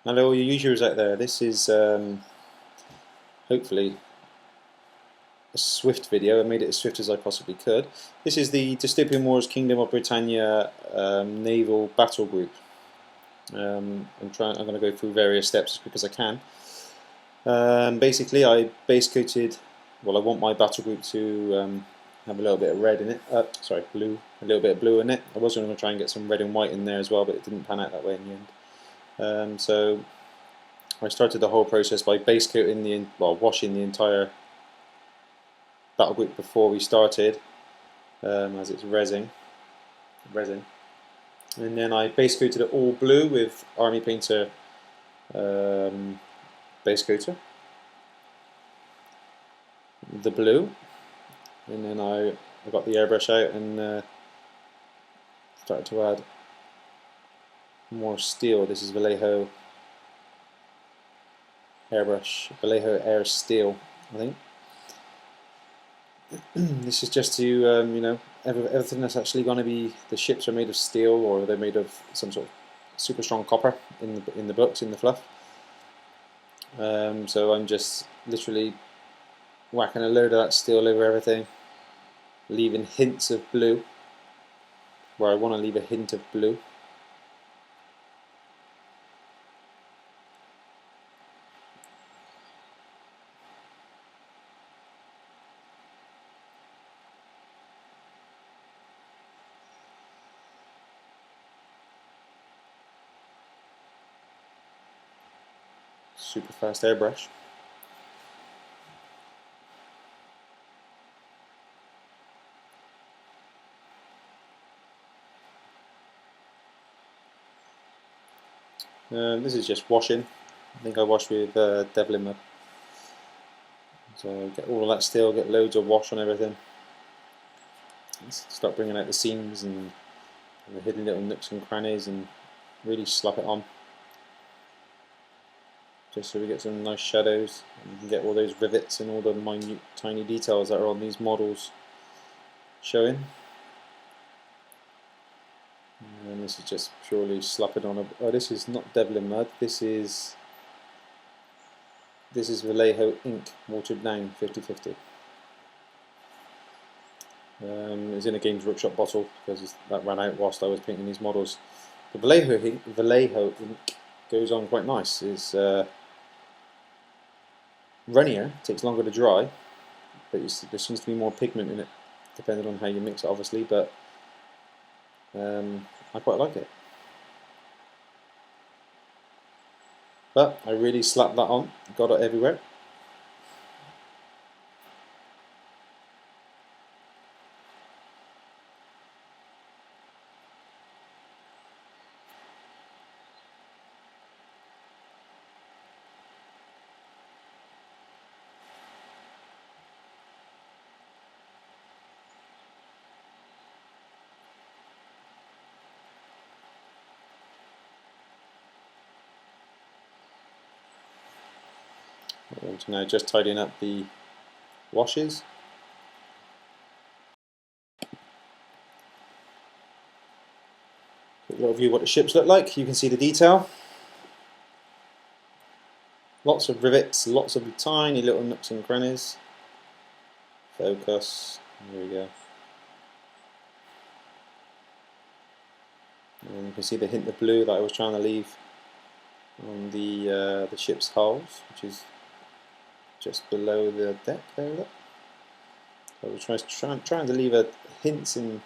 Hello all you users out there, this is hopefully a swift video. I made it as swift as I possibly could. This is the Dystopian Wars Kingdom of Britannia naval battle group. I'm going to go through various steps as quick as I can. Basically I base coated, well I want my battle group to have a little bit of red in it, sorry blue, a little bit of blue in it. I was going to try and get some red and white in there as well, but it didn't pan out that way in the end. So I started the whole process by base coating washing the entire battle group before we started, as it's resin, and then I base coated it all blue with Army Painter base coater, the blue, and then I got the airbrush out and started to add more steel. This is Vallejo airbrush, Vallejo Air Steel, I think. This is just to, you know, everything that's actually going to be, the ships are made of steel or they're made of some sort of super strong copper in the books, in the fluff. So I'm just literally whacking a load of that steel over everything, leaving hints of blue where I want to leave a hint of blue. Super fast airbrush. This is just washing. I think I washed with Devlin mud. So get all of that steel, get loads of wash on everything. Let's start bringing out the seams and the hidden little nooks and crannies and really slap it on. Just so we get some nice shadows and we can get all those rivets and all the minute tiny details that are on these models showing. And this is just purely slapping on oh, this is not Devlin mud, this is Vallejo ink, watered down 50/50. It's in a Games Workshop bottle because that ran out whilst I was painting these models. The Vallejo ink goes on quite nice. It's runnier, takes longer to dry, but there seems to be more pigment in it, depending on how you mix it obviously, but I quite like it. But I really slapped that on, got it everywhere. So now just tidying up the washes. Quick little view of what the ships look like. You can see the detail. Lots of rivets, lots of tiny little nooks and crannies. Focus. There we go. And you can see the hint of blue that I was trying to leave on the ship's hulls, which is just below the deck there. Look. So I was trying to leave a hints and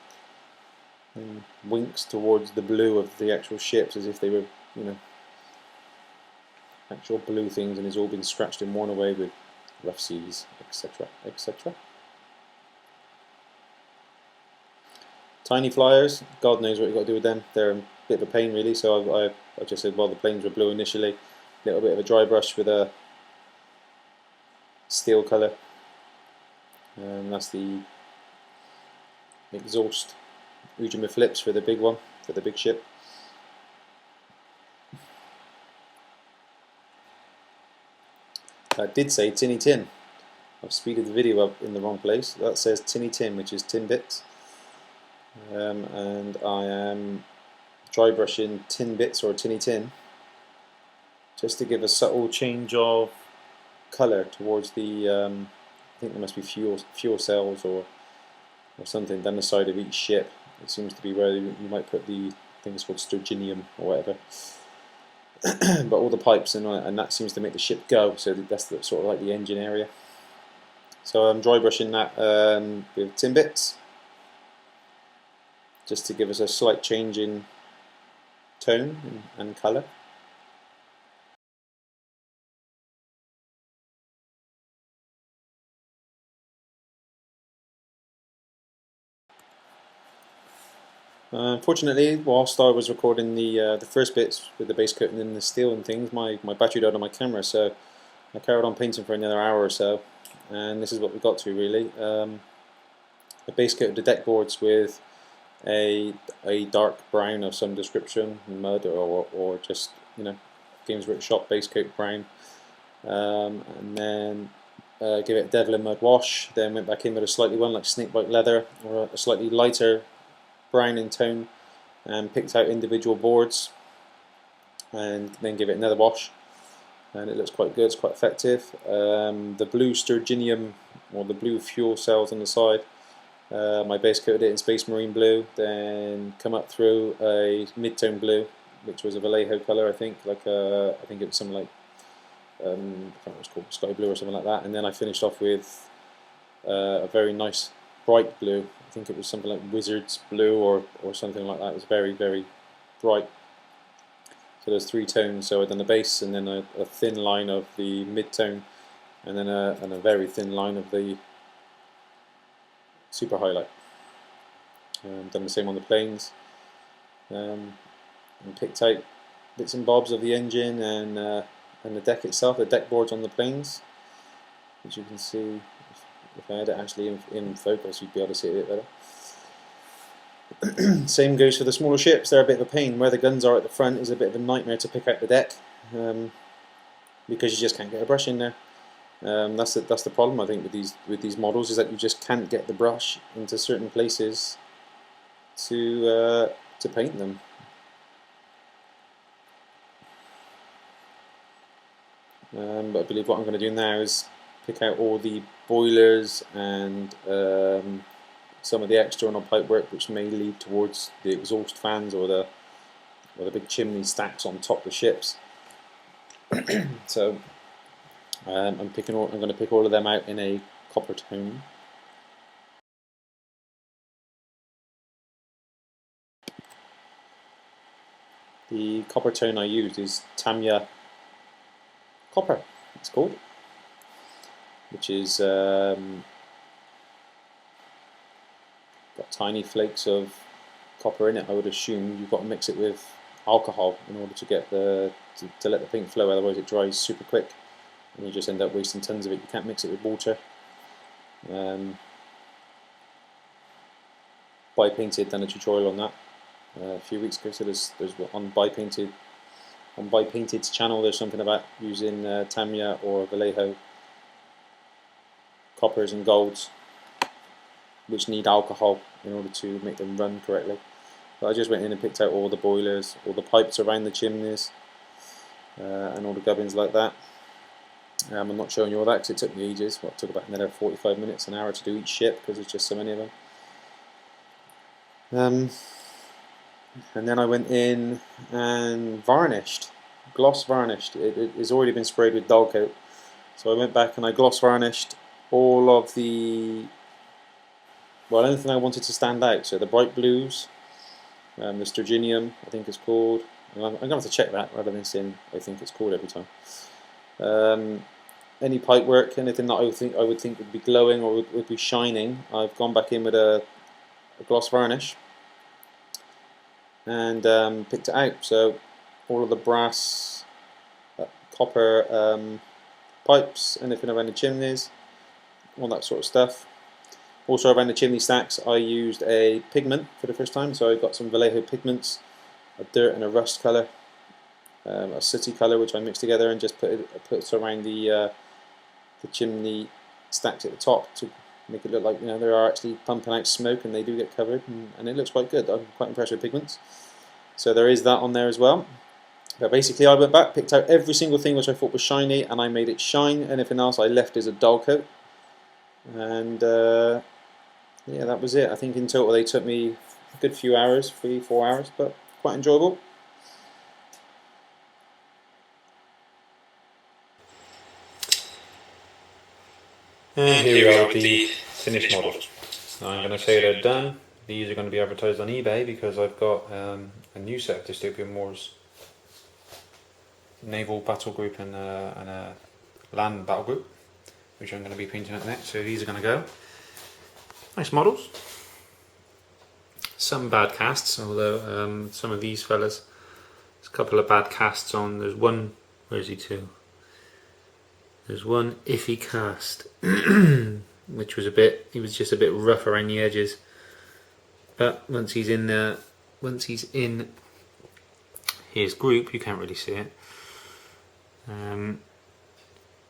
winks towards the blue of the actual ships, as if they were, you know, actual blue things, and it's all been scratched and worn away with rough seas, etc., etc. Tiny flyers, God knows what you've got to do with them. They're a bit of a pain really, so I just said, well, the planes were blue initially, a little bit of a dry brush with a steel colour, and that's the exhaust Ujima flips for the big one, for the big ship. I did say tinny tin. I've speeded the video up in the wrong place. That says tinny tin, which is tin bits. And I am dry brushing tin bits or tinny tin just to give a subtle change of colour towards the, I think there must be fuel cells or something down the side of each ship. It seems to be where you might put the, I think it's called sturgeonium or whatever. But all the pipes and that seems to make the ship go, so that's sort of like the engine area. So I'm dry brushing that with tin bits, just to give us a slight change in tone and colour. Unfortunately, whilst I was recording the first bits with the base coating and the steel and things, my battery died on my camera, so I carried on painting for another hour or so, and this is what we got to really. I base coated the deck boards with a dark brown of some description, mud or just, you know, Games Workshop base coat brown, and then give it a Devil in Mud wash. Then went back in with a slightly one like snakebite leather or a slightly lighter brown in tone, and picked out individual boards and then give it another wash, and it looks quite good. It's quite effective. The blue sturgeonium or the blue fuel cells on the side, my base coated it in Space Marine blue, then come up through a mid-tone blue, which was a Vallejo colour, I think, like I think it was something like I can't remember what it's called, sky blue or something like that, and then I finished off with a very nice bright blue. I think it was something like Wizard's blue or something like that. It was very, very bright. So there's three tones. So I've done the base, and then a thin line of the mid-tone, and then a very thin line of the super highlight. Done the same on the planes, and picked out bits and bobs of the engine and the deck itself, the deck boards on the planes, which you can see. If I had it actually in focus, you'd be able to see it a bit better. Same goes for the smaller ships. They're a bit of a pain. Where the guns are at the front is a bit of a nightmare to pick out the deck, because you just can't get a brush in there. That's the problem, I think, with these models, is that you just can't get the brush into certain places to paint them. But I believe what I'm going to do now is pick out all the boilers and some of the external pipework, which may lead towards the exhaust fans or the big chimney stacks on top of the ships. So I'm going to pick all of them out in a Coppertone. The Coppertone I used is Tamiya Copper, it's called, which is got tiny flakes of copper in it. I would assume you've got to mix it with alcohol in order to get to let the paint flow, otherwise it dries super quick and you just end up wasting tons of it. You can't mix it with water. Bi-painted, done a tutorial on that a few weeks ago, so there's on Bi-painted's channel there's something about using Tamiya or Vallejo coppers and golds, which need alcohol in order to make them run correctly. But I just went in and picked out all the boilers, all the pipes around the chimneys, and all the gubbins like that. I'm not showing you all that because it took me ages. Well, it took about another 45 minutes, an hour to do each ship because there's just so many of them. And then I went in and varnished, gloss varnished. It has already been sprayed with dull coat, so I went back and I gloss varnished all of the, well, anything I wanted to stand out. So the bright blues, the sturgeonium, I think it's called. I'm going to have to check that rather than saying I think it's called every time. Any pipe work, anything that I would think would be glowing or would be shining, I've gone back in with a gloss varnish and picked it out. So all of the brass, copper pipes, anything around the chimneys, all that sort of stuff. Also around the chimney stacks I used a pigment for the first time, so I got some Vallejo pigments, a dirt and a rust colour, a sooty colour which I mixed together and just put it around the chimney stacks at the top to make it look like, you know, they are actually pumping out smoke, and they do get covered, and it looks quite good. I'm quite impressed with pigments. So there is that on there as well. But basically I went back, picked out every single thing which I thought was shiny, and I made it shine. Anything else I left as a dull coat. And yeah, that was it. I think in total they took me a good few hours, 3-4 hours, but quite enjoyable. And here we are with the finished models. Now I'm going to say they're done. These are going to be advertised on eBay because I've got a new set of Dystopian Wars naval battle group and a land battle group, which I'm going to be painting up next. So these are going to go. Nice models. Some bad casts, although some of these fellas, there's a couple of bad casts on. There's one, where is he to? There's one iffy cast, which was he was just a bit rough around the edges. But once he's in his group, you can't really see it.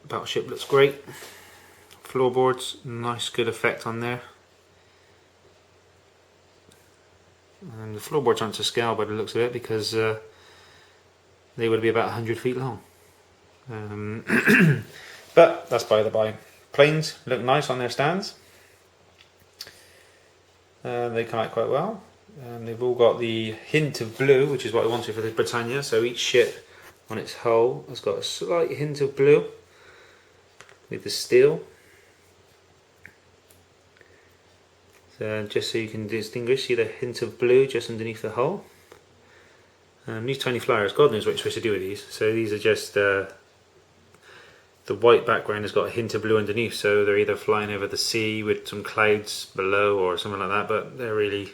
Battleship looks great. Floorboards, nice good effect on there. And the floorboards aren't to scale by the looks of it because they would be about 100 feet long. But that's by the by. Planes look nice on their stands. They come out quite well. They've all got the hint of blue, which is what I wanted for the Britannia. So each ship on its hull has got a slight hint of blue with the steel. So just so you can distinguish, see the hint of blue just underneath the hull. These tiny flyers, God knows what you're supposed to do with these. So these are just the white background has got a hint of blue underneath, so they're either flying over the sea with some clouds below or something like that, but they're really,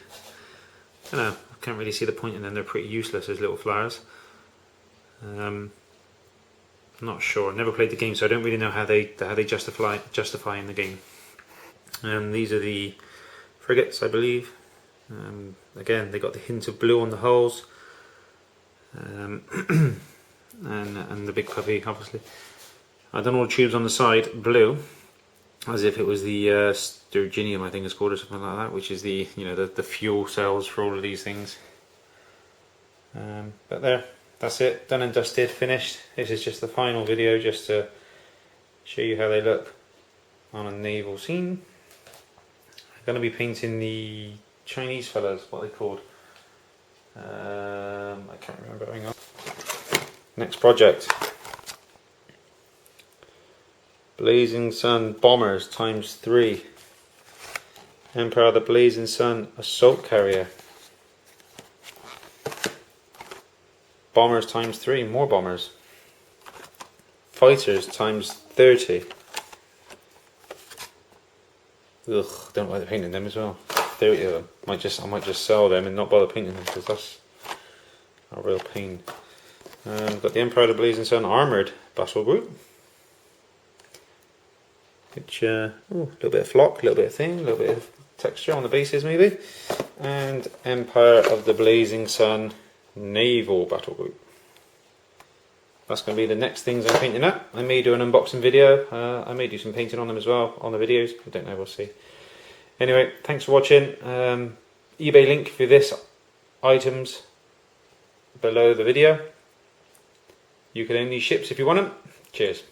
I don't know, I can't really see the point in them. They're pretty useless as little flowers. I'm not sure, I've never played the game, so I don't really know how they justify in the game. These are the Frigates, I believe. Again, they got the hint of blue on the hulls, and the big puppy, obviously. I've done all the tubes on the side blue, as if it was the Sturginium, I think it's called, or something like that, which is the the fuel cells for all of these things. But there, that's it, done and dusted, finished. This is just the final video, just to show you how they look on a naval scene. I'm going to be painting the Chinese fellas, what are they called? I can't remember. Hang on. Next project. Blazing Sun Bombers ×3. Empire of the Blazing Sun Assault Carrier. Bombers ×3, more bombers. Fighters ×30. Ugh, don't like the painting them as well. 30 of them. I might just sell them and not bother painting them because that's a real pain. Got the Empire of the Blazing Sun Armoured Battle Group. Which, a little bit of flock, a little bit of thing, a little bit of texture on the bases maybe. And Empire of the Blazing Sun Naval Battle Group. That's going to be the next things I'm painting up. I may do an unboxing video. I may do some painting on them as well on the videos. I don't know, we'll see. Anyway, thanks for watching. eBay link for this items below the video. You can own these ships if you want them. Cheers.